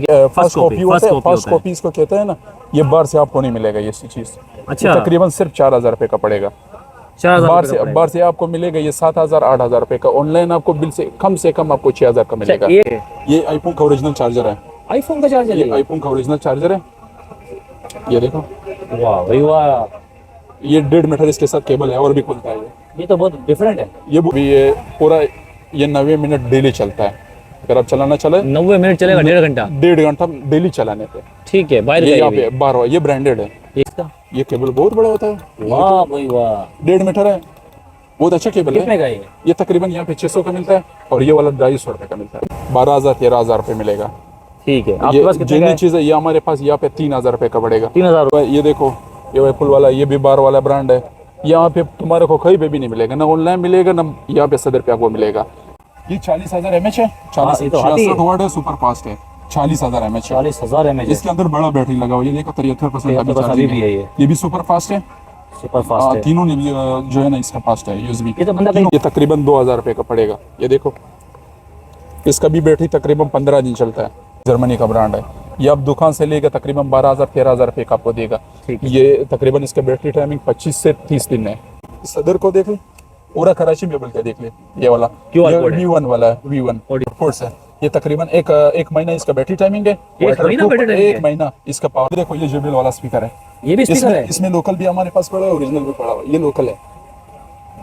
First copy first copy इसको कहते हैं ना, ये बाहर से आपको नहीं मिलेगा ये चीज़। अच्छा, तकरीबन सिर्फ 4000 रुपये का पड़ेगा। 4000 बाहर से आपको मिलेगा ये 7000 8000 रुपये का। ऑनलाइन आपको बिल से कम आपको 6000 का मिलेगा। ये आईफोन का ओरिजिनल चार्जर है। आईफोन का चार्जर, ये आईफोन का ओरिजिनल चार्जर है। ये देखो, वाह भाई वाह, ये 1.5 मीटर इसके साथ केबल है और भी खुलता है। ये तो बहुत डिफरेंट है। ये पूरा ये 90 मिनट डेली चलता है। अगर आप चलाना चले 90 मिनट चलेगा, 1.5 घंटा डेली चलाने पे। ठीक है, बाहर ये यहाँ पे बाहर ये ब्रांडेड है। इसका ये केबल बहुत बड़ा होता है। वाह भाई वाह, 1.5 मीटर है, बहुत अच्छा केबल है। कितने का ये तकरीबन यहाँ पे 600 का मिलता है और ये वाला 250 रुपये का मिलता है। 12000 13000 रुपये मिलेगा। ठीक है, आपके पास कितने जितनी चीज़ है ये हमारे पास यहाँ पे 3000 रुपये का पड़ेगा। 3000। ये देखो, ये एप्पल वाला, ये भी बाहर वाला ब्रांड है। यहाँ पे तुम्हारे को कहीं पे भी नहीं मिलेगा, ना ऑनलाइन मिलेगा ना यहाँ पे सदर पे आपको मिलेगा। ये 40000 mAh है, 66 वाट है, सुपर फास्ट है। 40000 mAh, 40000 mAh। इसके अंदर बड़ा बैटरी लगा हुआ है। ये देखो 73% अभी भी है ये भी सुपर फास्ट है। सुपर फास्ट है। तीनों जो है ना इसका फास्ट है यूएसबी। ये तो बंदा ये तकरीबन 2000 रुपये का पड़ेगा। ये देखो, इसका भी बैटरी तकरीबन 15 दिन चलता है। जर्मनी का ब्रांड है। ये आप दुकान से लेगा तकरीबन 12000 13000 रुपये का आपको देगा। ये तकरीबन इसका बैटरी टाइमिंग 25 से 30 दिन है। सदर को देख ले, पूरा कराची में बोल के देख ले। ये वाला V1 वाला है, V1 फोर्स है। ये तकरीबन एक महीना इसका बैटरी टाइमिंग है। एक महीना इसका पावर। देखो, ये JBL वाला स्पीकर है। ये भी स्पीकर है। इसमें लोकल भी हमारे पास पड़ा है, ओरिजिनल भी पड़ा है। ये लोकल है,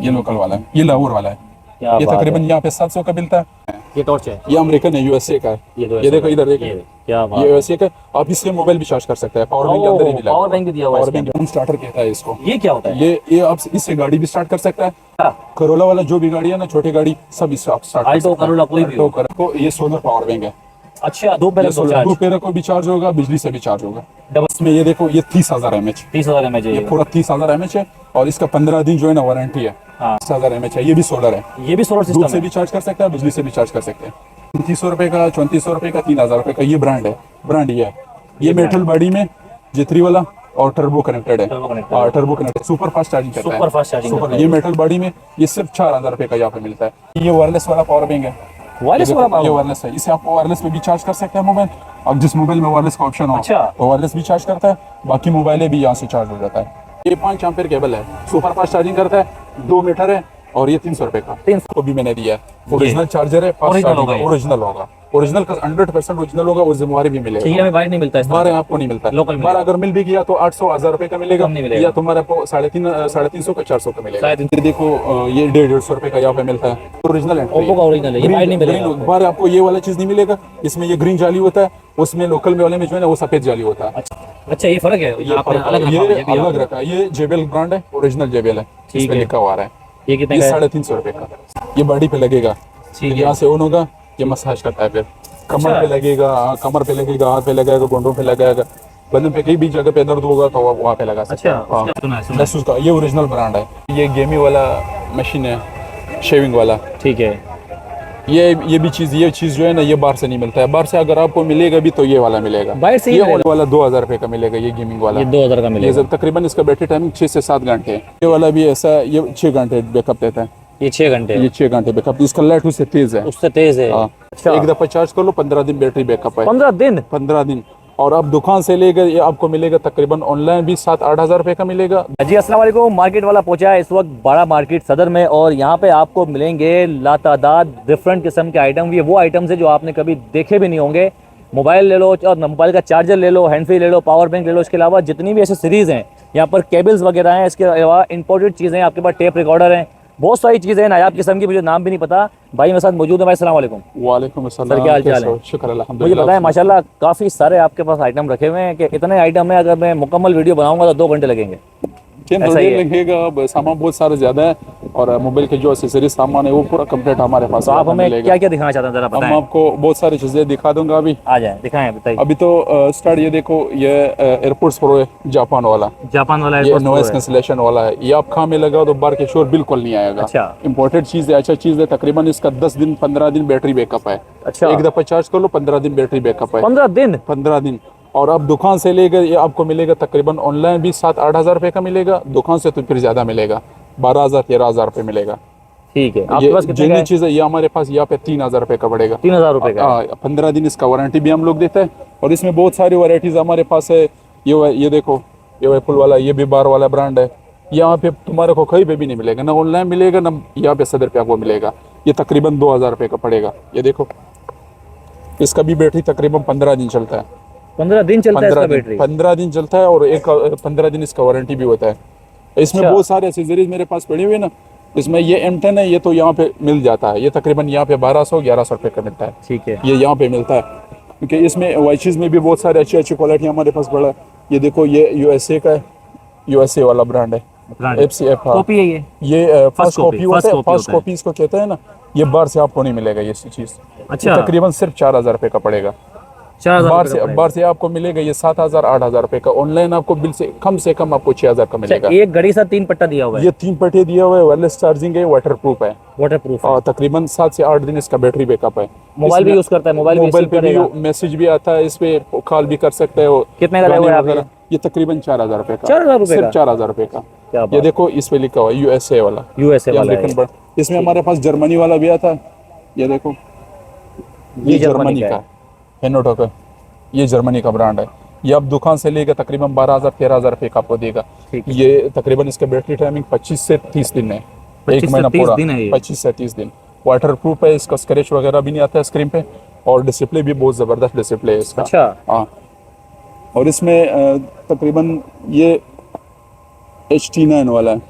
ये लोकल वाला है। ये लाहौर वाला है। ये तकरीबन यहाँ पे 700 का मिलता है। ये टॉर्च है, ये अमेरिकन है, USA का है। ये देखो इधर देखिए, क्या बात ये USA का। आप इससे मोबाइल भी चार्ज कर सकते हैं। पावर बैंक अंदर ही मिला है। पावर बैंक भी दिया हुआ है। पावर बैंक होम स्टार्टर कहता है इसको। ये क्या होता है? ये आप इससे गाड़ी भी स्टार्ट कर सकता है। करोला वाला जो भी गाड़ी है ना, छोटी गाड़ी, सब इससे आप स्टार्ट कर सकते हैं। करोला कोई भी हो। ये सोलर पावर बैंक है। अच्छा, दो पैर को भी चार्ज होगा, बिजली से भी चार्ज होगा। इसमें ये देखो, ये 30000 mAh, 30000 mAh ये पूरा 30000 mAh है। और इसका 15 दिन जो है ना वारंटी है। 30000 mAh है। ये भी सोलर है। ये भी सोलर सिस्टम से भी चार्ज कर सकता है, बिजली से भी चार्ज कर सकते हैं। 3300 रुपये का, 3400 रुपये का, 3000 रुपये का। ये ब्रांड है, ब्रांड ये है। ये मेटल बॉडी में J3 वाला और टर्बो कनेक्टेड है। Turbo connected super fast charging करता है। Super fast charging. ये मेटल बॉडी में ये सिर्फ 4000 रुपये का यहाँ पे मिलता है। ये वायरलेस वाला पावर बैंक है। वायरलेस वाला ये वायरलेस है। इसे आप वायरलेस में भी चार्ज कर सकते हैं मोबाइल। अब जिस मोबाइल में वायरलेस का ऑप्शन हो, तो वायरलेस भी चार्ज करता है। बाकी मोबाइल भी यहाँ से चार्ज हो जाता है। ये 5 एम्पीयर केबल है, सुपर फास्ट चार्जिंग करता है। 2 मीटर है और ये 300 रुपये का। 300 भी मैंने दिया है। ओरिजिनल चार्जर है, ओरिजिनल होगा। ओरिजिनल का 100% ओरिजिनल होगा और जिम्मेवारी भी मिलेगा। हमें बाहर नहीं मिलता है, बाहर आपको नहीं मिलता है। बाहर अगर मिल भी गया तो 800 1000 रुपये का मिलेगा, या तुम्हारे को 350 का 400 का मिलेगा। देखो, ये 150 रुपये का यहाँ पे मिलता है। ओरिजिनल है, ओप्पो का ओरिजिनल है। ये बाहर नहीं मिलेगा। बाहर आपको ये वाला चीज नहीं मिलेगा। इसमें ये ग्रीन जाली होता है, उसमें लोकल में वाले में जो है ना वो सफेद जाली होता है। अच्छा, ये फर्क है। ये अलग रखा है। ये JBL ब्रांड है, ओरिजिनल JBL है। इस पे लिखा हुआ है। ये कितने का? 350 रुपये का। ये बॉडी पे लगेगा, यहाँ से ऑन होगा, ये मसाज करता है। फिर कमर पे लगेगा, कमर पे लगेगा, हाथ पे लगेगा, घुटनों पे लगेगा, बदन पे कहीं भी जगह पे दर्द होगा तो वहाँ पे लगा सकते हैं। उसका ये ओरिजिनल ब्रांड है। ये गेमी वाला मशीन है, शेविंग वाला। ठीक है। ये चीज जो है ना, ये बाहर से नहीं मिलता है। बाहर से अगर आपको मिलेगा भी तो ये वाला मिलेगा। बाहर से ये वाला 2000 रुपये का मिलेगा। ये गेमिंग वाला 2000 का मिलेगा। ये तकरीबन इसका बैटरी टाइमिंग 6 से 7 घंटे है। ये वाला भी ऐसा, ये 6 घंटे बैकअप देता है। ये 6 घंटे बैकअप। इसका लाइट उससे तेज है। अच्छा, एक दफा चार्ज कर लो, 15 दिन बैटरी बैकअप है। 15 दिन। और आप दुकान से लेकर ये आपको मिलेगा तकरीबन ऑनलाइन भी 7-8 हज़ार रुपये का मिलेगा। जी अस्सलाम वालेकुम। मार्केट वाला पहुंचा है इस वक्त बड़ा मार्केट सदर में, और यहाँ पे आपको मिलेंगे लातादाद डिफरेंट किस्म के आइटम। ये वो आइटम्स है जो आपने कभी देखे भी नहीं होंगे। मोबाइल ले लो, और मोबाइल का चार्जर ले लो, हैंड फ्री ले लो, पावर बैंक ले लो। इसके अलावा जितनी भी ऐसी सीरीज़ हैं, यहाँ पर केबल्स वगैरह हैं। इसके अलावा इंपोर्टेड चीज़ें, आपके पास टेप रिकॉर्डर हैं, बहुत सारी चीज़ें हैं नायाब किस्म की, मुझे नाम भी नहीं पता। भाई मेरे साथ मौजूद है। भाई अस्सलाम वालेकुम। वालेकुम अस्सलाम। सर क्या हाल चाल है? शुक्र अल्हम्दुलिल्लाह। मुझे पता है माशाल्लाह काफ़ी सारे आपके पास आइटम रखे हुए हैं, कि इतने आइटम है अगर मैं मुकम्मल वीडियो बनाऊंगा तो 2 घंटे लगेंगे। लगेगा। सामान बहुत सारा ज्यादा है, और मोबाइल के जो एसेसरीज सामान है वो पूरा कंप्लीट हमारे पास। तो आप हमें क्या क्या दिखाना चाहते हैं जरा बताएं। हम आपको बहुत सारी चीजें दिखा दूंगा। अभी आ जाए, दिखाएं, बताइए। अभी तो स्टार्ट, ये देखो, ये एयरपोर्ट्स प्रो है, जापान वाला ये नॉइस कैंसलेशन वाला है। ये आप खां में लगाओ तो बाहर के शोर बिल्कुल नहीं आएगा। अच्छा, इंपोर्टेड चीज है, अच्छा चीज है। तकरीबन इसका 10 दिन 15 दिन बैटरी बैकअप है। अच्छा, एक दफा चार्ज कर लो, 15 दिन बैटरी बैकअप है। 15 दिन। और अब दुकान से लेकर ये आपको मिलेगा तकरीबन ऑनलाइन भी 7-8 हज़ार रुपये का मिलेगा। दुकान से तो फिर ज़्यादा मिलेगा, 12000 13000 रुपये मिलेगा। ठीक है, आपके ये पास कितने का जेन्युइन है? चीज है, ये हमारे पास यहाँ पे 3,000 रुपए का पड़ेगा। 3,000 रुपए का है। 15 दिन इसका वारंटी भी हम लोग देते हैं। और इसमें बहुत सारी वैरायटीज हमारे पास है। ये देखो, ये वर्लपूल वाला, ये भी बार वाला ब्रांड है। यहाँ पे तुम्हारे को कहीं पे भी नहीं मिलेगा, ना ऑनलाइन मिलेगा, ना यहाँ पे सदर पे आपको मिलेगा। ये तकरीबन 2,000 रुपए का पड़ेगा। ये देखो, इसका भी बैटरी तकरीबन 15 दिन चलता है। 15 दिन चलता है इसका बैटरी? 15 दिन चलता है, और 15 दिन इसका वारंटी भी होता है। इसमें अच्छा। बहुत सारे एक्सेसरीज मेरे पास पड़े हुए ना। इसमें ये M10 है, ये तो यहाँ पे मिल जाता है। ये तकरीबन यहाँ पे 1200-1100 रुपए का मिलता है। ठीक है। ये यहाँ पे मिलता है, क्योंकि इसमें वाइचीज में भी बहुत सारे अच्छी अच्छी क्वालिटी हमारे पास पड़ा है। ये देखो, ये USA का है, USA वाला ब्रांड है, FCF। कॉपी है ये? ये फर्स्ट copy, कॉपी होता first है, copy फर्स्ट होता है। कॉपी इसको कहते हैं ना। ये बाहर से आपको नहीं मिलेगा ये चीज़। अच्छा। ये तकरीबन सिर्फ 4,000 रुपए का पड़ेगा। 4,000 बाहर से आपको मिलेगा ये 7,000-8,000 रुपए का। ऑनलाइन आपको बिल से कम आपको 6,000 का मिलेगा। एक घड़ी साथ 3 पट्टा दिया हुआ है? ये 3 पट्टे दिया हुआ है, वायरलेस चार्जिंग है, वाटर प्रूफ है, वाटर प्रूफ है। और तकरीबन 7 से 8 दिन इसका बैटरी बैकअप है। मोबाइल भी इसमें यूज करता है? मोबाइल पे भी मैसेज भी आता है, इस पे कॉल भी कर सकते हो। कितने का लगा हुआ है गाने आपने? वगैरह। ये तकरीबन 4,000 रुपए का। 4,000 रुपए सिर्फ का? 4,000 रुपए का। क्या ये बात। देखो, इस पे लिखा हुआ है USA वाला, USA ये वाला है। American brand. इसमें हमारे पास जर्मनी वाला भी आता है। ये देखो, ये जर्मनी का है, हेनोटो का। ये जर्मनी का ब्रांड है। ये आप दुकान से लेगा तकरीबन 12,000-13,000 रुपए का आपको देगा। ठीक है। ये तकरीबन इसका बैटरी टाइमिंग 25 से 30 दिन है। 25 एक से महीना 30 पूरा, दिन है ये? 25 से 30 दिन। वाटर प्रूफ है, इसका स्क्रैच वगैरह भी नहीं आता है स्क्रीन पे, और डिस्प्ले भी बहुत ज़बरदस्त डिस्प्ले है इसका। अच्छा। हाँ, और इसमें तकरीबन ये HT9 वाला है।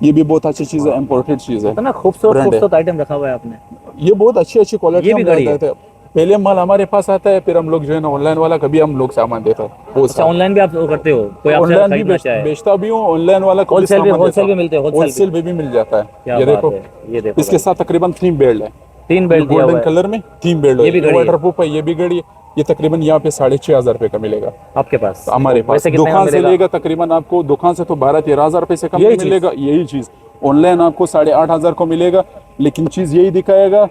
ये भी बहुत अच्छी चीज़ है, इम्पोर्टेड चीज़ है। इतना खूबसूरत Brand है। खूबसूरत आइटम रखा हुआ है आपने। ये बहुत अच्छी क्वालिटी ये भी घड़ी है? पहले माल हमारे पास आता है, फिर हम लोग जो है ना ऑनलाइन वाला कभी हम लोग सामान देता है। बहुत अच्छा, ऑनलाइन भी आप करते हो? कोई आपसे ऑनलाइन भी खरीदना चाहे? बेचता भी हूँ, ऑनलाइन वाला कभी होलसेल भी सामान देता हूँ। मिलते हैं? होलसेल में भी मिल जाता है। क्या ये बात देखो, है, ये देखो इसके साथ तकरीबन 3 बेल्ट है। 3 बेल्ट दिया हुआ गोल्डन है कलर में 3 बेल्ट ये भी घड़ी है? वाटर प्रूफ है, ये भी घड़ी है। ये तकरीबन यहाँ पे 6,500 रुपए का मिलेगा आपके पास? हमारे पास। वैसे कितने का दुकान से मिलेगा? लेगा तकरीबन आपको, दुकान से तो 12-13,000 रुपए से कम यही नहीं चीज़? मिलेगा। यही चीज ऑनलाइन आपको 8,500 को मिलेगा, लेकिन चीज यही दिखाएगा,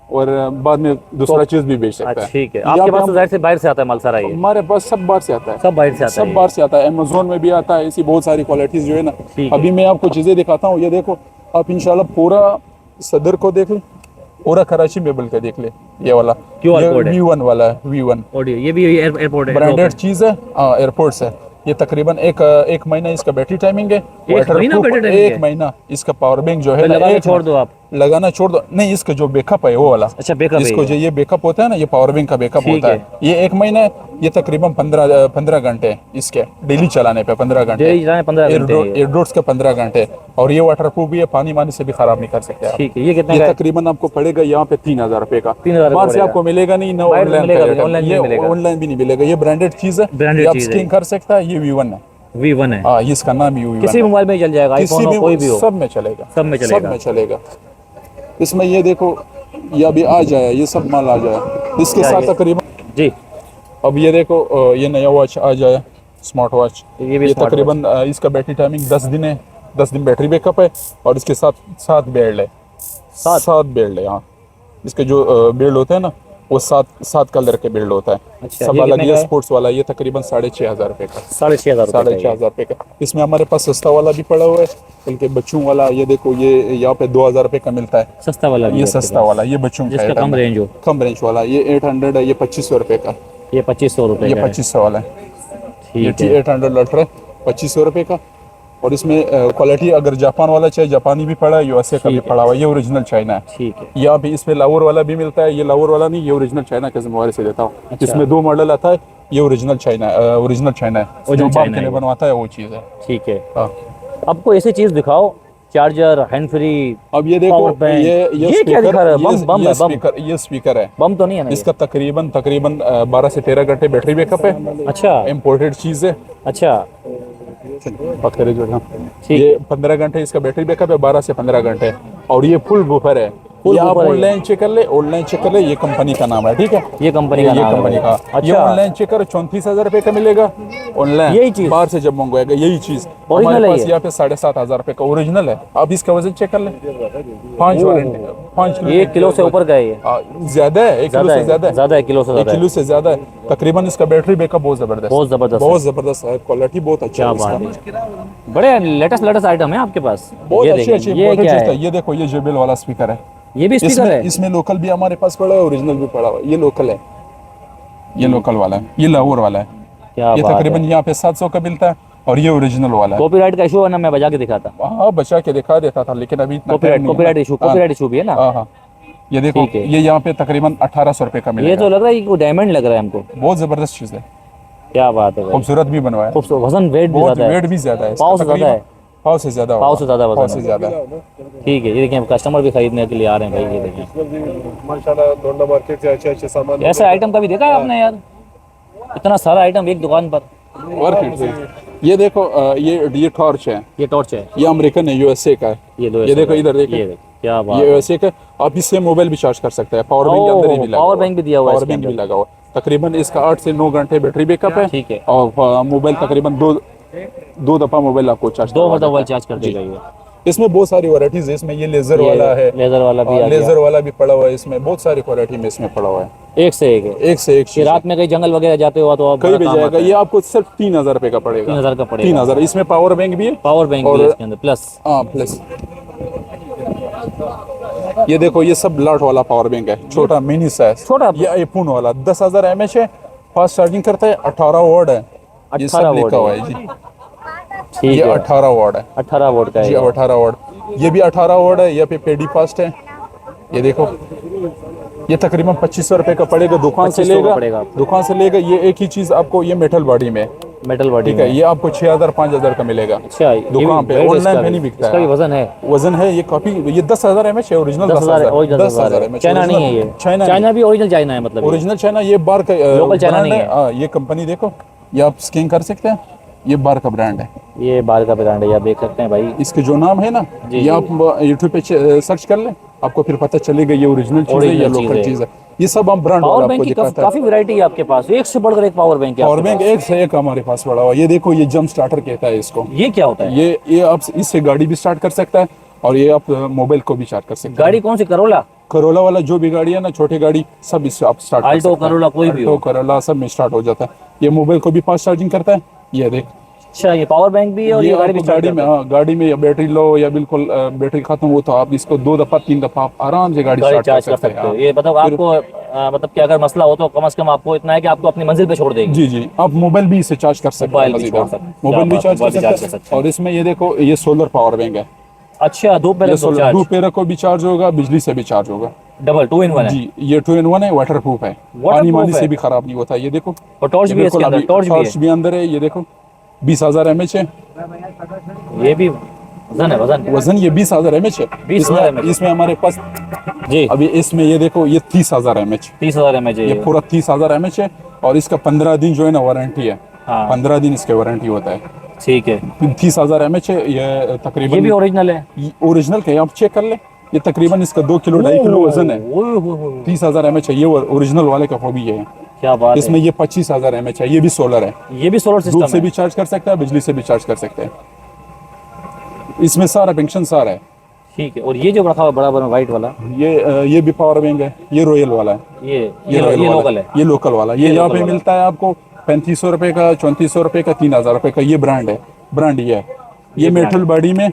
और बाद में दूसरा चीज भी बेच सकता अच्छा, है। ठीक है। यहाँ आपके पे पास तो जाहिर से बाहर से आता है माल सारा ये? हमारे पास सब बाहर से आता है, सब बाहर से आता है सब ये? बाहर से आता है। अमेजोन में भी आता है, ऐसी बहुत सारी क्वालिटीज जो है ना। ठीक है। अभी मैं आपको चीजें दिखाता हूँ। ये देखो, आप इंशाल्लाह पूरा सदर को देख ले, पूरा कराची मेबल का देख ले। ये वाला QR कोड है? V1 वाला है, V1 ऑडियो, ये भी एयरपोर्ट है? ब्रांडेड चीज है, एयरपोर्ट से। ये तकरीबन एक महीना इसका बैटरी टाइमिंग है। महीना Waterproof, बैटरी टाइमिंग एक है? महीना इसका पावर बैंक जो है तो ना, लगा के एक छोड़ दो आप? लगाना छोड़ दो नहीं, इसका जो बैकअप है वो वाला। अच्छा, बैकअप है इसको ये? जो ये बैकअप होता है ना, ये पावर बैंक का बैकअप ठीक होता है। है। ये एक महीना है। ये तकरीबन 15 घंटे इसके डेली चलाने पे, 15 घंटे डेली चलाने 15 घंटे है ये? एयरड्रोट्स के 15 घंटे। और ये वाटर प्रूफ भी है, पानी मानी से भी खराब नहीं कर सकते आप। ठीक है। ये कितने का ये है? तकरीबन आपको पड़ेगा यहाँ पे 3,000 रुपए का। 3,000 बाहर से पड़ेगा? आपको मिलेगा नहीं ना, बाहर से मिलेगा भी, ऑनलाइन ऑनलाइन भी ये मिलेगा? ऑनलाइन भी नहीं मिलेगा। ये ब्रांडेड चीज है, ब्रांडेड ये आप चीज है स्कैन कर सकता है। ये V1 है, V1 है? हाँ, इसका नाम ही V1 किसी है। भी मोबाइल में चल जाएगा? किसी आईफोन हो, कोई भी हो? सब में चलेगा, सब में चलेगा? सब में चलेगा। इसमें ये देखो, ये अभी आ जाए, ये सब माल आ जाए इसके क्या साथ ये? तकरीबन। जी। अब ये देखो, ये नया वॉच आ जाए, स्मार्ट वॉच। ये भी ये स्मार्ट तकरीबन इसका बैटरी टाइमिंग 10 दिन है, 10 दिन बैटरी बैकअप है। और इसके साथ 7 बेल्ट है, 7 बेल्ट है। हाँ, इसके जो बेल्ट होते हैं ना, वो 7 कलर के बेल्ट होता है। अच्छा, सब ये अलग। कितने ये का है? स्पोर्ट्स वाला, ये तकरीबन 6,500 रुपए का। 6,500 रुपए का ये? 6,500 रुपए का। इसमें हमारे पास सस्ता वाला भी पड़ा हुआ है, बल्कि बच्चों वाला। ये देखो, ये यहाँ पे 2,000 रुपए का मिलता है। सस्ता वाला भी ये है आपके सस्ता पास? वाला, ये बच्चों का जिसका item कम है। रेंज हो? कम रेंज वाला ये 800 है, ये 2,500 रुपए का। ये 2,500 रुपए ये का है? 2,500 वाला है। ये ठीक है। T800 अल्ट्रा 2,500 रुपए का। और इसमें क्वालिटी अगर जापान वाला चाहिए, जापानी भी पड़ा है, USA का भी ठीक है। पड़ा हुआ है। ये ओरिजिनल चाइना है। ठीक है। यहाँ पे इसमें लाहौर वाला भी मिलता है। ये लाहौर वाला नहीं, ये ओरिजिनल चाइना के जिम्मेवारी से देता हूँ। अच्छा। इसमें 2 मॉडल आता है। ये ओरिजिनल चाइना है, ओरिजिनल चाइना है, जो Original बाप China के लिए है। बनवाता है वो चीज़ है। ठीक है। हाँ। अब कोई ऐसी चीज दिखाओ, चार्जर, हैंड फ्री। अब ये देखो, Power bank। ये क्या दिखा रहा है? बम है, बम? ये स्पीकर है। बम तो नहीं है ना ये? इसका तकरीबन 12 से 13 घंटे बैटरी बैकअप है। अच्छा। इम्पोर्टेड चीज़ है। अच्छा। पकड़े जो है। ठीक ये 15 घंटे इसका बैटरी बैकअप है, 12 से 15 घंटे। और ये फुल बूफर है, Full ये आप ऊपर है ये। ऑनलाइन चेक कर ले, ऑनलाइन चेक कर ले, ये कंपनी का नाम है, ठीक है। ये कंपनी का ये नाम है कंपनी भाई। का। ये अच्छा, ऑनलाइन चेक कर 34,000 रुपये का मिलेगा ऑनलाइन। यही चीज़? बाहर से जब मंगवाएगा यही चीज Original हमारे है पास ये? यहाँ पे 7,500 रुपये का ओरिजिनल है। आप इसका वजन चेक कर ले, 5 वारंटी, 5 किलो। 1 किलो से ऊपर का है ये? ज्यादा है, 1 किलो ज्यादा से है, ज्यादा है। ज्यादा है, किलो से 1 ज्यादा है। किलो से ज्यादा है तकरीबन। इसका बैटरी बैकअप बहुत जबरदस्त, बहुत जबरदस्त बहुत जबरदस्त है, क्वालिटी बहुत अच्छा क्या है बात इसका। है, बड़े लेटेस्ट आइटम है आपके पास। बहुत ये अच्छी देखिए, अच्छी ये बहुत क्या चीज है। है? ये देखो, ये JBL वाला स्पीकर है। ये भी स्पीकर इसमें है? इसमें लोकल भी हमारे पास पड़ा है, ओरिजिनल भी पड़ा हुआ है। ये लोकल है, ये लोकल वाला है, ये लाहौर वाला है। क्या ये बात तकरीबन है। यहाँ पे 700 का मिलता है, और ये ओरिजिनल वाला है। कॉपीराइट का इशू है ना, मैं बजा के दिखाता। हाँ, बचा के दिखा देता था, लेकिन अभी इतना कॉपीराइट time नहीं है कॉपीराइट ना। इशू, हाँ, कॉपीराइट इशू भी है ना? हाँ हाँ। ये देखो, ठीक है। ये यहाँ पे तकरीबन 1800 रुपये का ये मिलेगा। तो लग रहा है कि डायमंड लग रहा है हमको। बहुत जबरदस्त चीज है, क्या बात है भाई, खूबसूरत भी बनवाया है। खूबसूरत। वजन वेट भी बहुत ज्यादा है? वेट भी ज्यादा है इसका, पाव से ज्यादा तकरीबन है? पाव से ज्यादा पाव से ज्यादा वजन पाव है। से ज्यादा। ठीक है, ये देखिए कस्टमर भी खरीदने के लिए आ रहे हैं भाई। ये देखिए, माशाल्लाह दोंडा मार्केट से अच्छे अच्छे सामान ऐसा आइटम कभी देखा है आपने यार? इतना सारा आइटम एक दुकान पर। ये देखो, ये टॉर्च है, ये टॉर्च है? ये अमेरिकन है, USA का है। ये दो ये देखो, इधर देखो, ये देखो, क्या बात ये है। USA का। आप इससे मोबाइल भी चार्ज कर सकते हैं, पावर बैंक के अंदर ही भी लगा पावर हुआ है। बैंक भी दिया हुआ है पावर इसके बैंक भी अंदर। लगा हुआ है। तकरीबन इसका 8 से 9 घंटे बैटरी बैकअप है। ठीक है। और मोबाइल तकरीबन दो दफा मोबाइल आपको चार्ज दो करवा मतलब देता मोबाइल है। चार्ज कर जी। देगा ये। इसमें बहुत सारी वैरायटीज है। इसमें ये लेजर वाला है, लेजर वाला भी आ और गया। लेजर वाला भी पड़ा हुआ है। इसमें बहुत सारी क्वालिटी में इसमें पड़ा हुआ है, एक से एक है। एक से एक कि चीज है। रात में कहीं जंगल वगैरह जाते हो तो आप कहीं बड़ा भी काम जाएगा। आता है। ये आपको सिर्फ 3,000 रुपये का पड़ेगा। 3,000 का पड़ेगा। 3,000। इसमें पावर बैंक भी है। पावर बैंक भी और- है इसके अंदर प्लस। हाँ, प्लस। ये देखो, ये सब लाट वाला पावर बैंक है, छोटा मिनी साइज। छोटा? ये आईफोन वाला 10,000 mAh है, फास्ट चार्जिंग करता है, 18 वाट है। ये 18 सब लिखा वाट हुआ है। है जी। ठीक ये है, 18 वाट है 18 वोल्ट का जी, है। 18 वाट। ये भी 18 वाट है। ये पे पेडी फास्ट है। ये देखो, ये तकरीबन 2500 रुपये का पड़ेगा। दुकान से 2500 का लेगा, पड़ेगा। दुकान से लेगा। ये एक ही चीज आपको, ये मेटल बॉडी में, मेटल बॉडी ठीक है। में। ये आपको 6,000 5,000 का मिलेगा। अच्छा, ये भी दुकान पे, weight है ऑनलाइन इसका पे भी। नहीं बिकता इसका भी है। वजन है? वजन है, ये काफी, ये 10,000 mAh है, ओरिजिनल 10,000 ओरिजिनल 10,000 mAh। चाइना नहीं है ये? चाइना चाइना भी ओरिजिनल चाइना है मतलब ये? Original China. ये बार का लोकल चाइना ब्रांड नहीं है। हाँ, ये कंपनी देखो, ये आप स्कैन कर सकते हैं। ये बार का ब्रांड है। ये बाल का ब्रांड है, ये आप देख सकते हैं भाई। इसके जो नाम है ना, जी, ये जी। आप यूट्यूब पे सर्च कर ले, आपको फिर पता चलेगा ये ओरिजिनल चीज है या Original चीज़ लोकल है। चीज है। ये सब हम ब्रांड पावर वाला बैंक आपको की दिखाता है। काफी वैरायटी है आपके पास, एक से बढ़कर एक पावर बैंक है पावर आपके बैंक पास। एक से एक हमारे पास पड़ा हुआ है। ये देखो, ये जंप स्टार्टर कहता है इसको। ये क्या होता है? ये आप इससे गाड़ी भी स्टार्ट कर सकता है, और ये आप मोबाइल को भी चार्ज कर सकते हैं। गाड़ी कौन सी, करोला? करोला वाला जो भी गाड़ी है ना, छोटी गाड़ी, सब इससे आप स्टार्ट कर आल्टो, सकते हैं। करोला, कोई भी हो। आल्टो, करोला सब में स्टार्ट हो जाता है। ये मोबाइल को भी फास्ट चार्जिंग करता है। ये देख, अच्छा, ये पावर बैंक भी है और ये ये गाड़ी भी आपको स्टार्ट गाड़ी में, करता है। हाँ, गाड़ी में या बैटरी लो या बिल्कुल बैटरी खत्म हो तो आप इसको 2 दफा 3 दफा आप आराम से गाड़ी गाड़ी स्टार्ट चार्ज कर कर सकते सकते हो। हैं। ये मतलब आपको मतलब कि अगर मसला हो तो कम से कम आपको इतना है कि आपको अपनी मंजिल पे छोड़ देगी। जी जी, आप मोबाइल भी इसे चार्ज कर सकते हैं। मोबाइल भी मज़ीद छोड़ आप सकते हैं। मोबाइल क्या भी बात, चार्ज मोबाइल भी कर चार्ज सकते कर हैं। सकते हैं। और इसमें ये देखो, ये सोलर पावर बैंक है। अच्छा, दो पैर ये दो सोलर चार्ज, 2 पैरों को भी चार्ज होगा, बिजली से भी चार्ज होगा। डबल 2 in 1 है। जी, ये 2 in 1 है, वाटर प्रूफ है, पानी मानी है। से भी खराब नहीं होता। ये देखो, और टॉर्च ये भी है इसके बिल्कुल अंदर, अभी टॉर्च भी टॉर्च भी अंदर है। ये देखो, 20,000 mAh है। है। ये भी वजन है, वजन वजन ये 20,000 mAh है। 20,000 mAh। इसमें हमारे पास जी। अभी इसमें ये देखो, ये 30,000 mAh, 30,000 mAh ये पूरा 30,000 mAh है। और इसका 15 दिन जो है ना वारंटी है। हाँ। 15 दिन इसके वारंटी होता है। ठीक है। 30,000 mAh है। ये ये भी तकरीबन ओरिजिनल है? ओरिजिनल का है, आप चेक कर ले। ये तकरीबन इसका 2 किलो 2.5 किलो वजन है। ओए होए होए, 30,000 mAh है। ये ओरिजिनल वाले का हॉबी है। क्या बात है। इसमें ये 25,000 mAh है। ये भी सोलर है, ये भी सोलर धूप सिस्टम से है? भी चार्ज कर सकता है, बिजली से भी चार्ज कर सकते हैं। इसमें सारा फंक्शन सारा है। ठीक है। और ये जो रखा हुआ बड़ा बड़ा व्हाइट वाला, ये भी पावर बैंक है। ये रॉयल वाला है। ये रॉयल वाला लोकल है? ये लोकल वाला। ये ये यहाँ लोकल पे वाला। मिलता है आपको 3500 रुपये का, 3400 रुपये का, 3,000 रुपये का। ये ब्रांड है, ब्रांड ये है। ये ब्रांड मेटल बॉडी में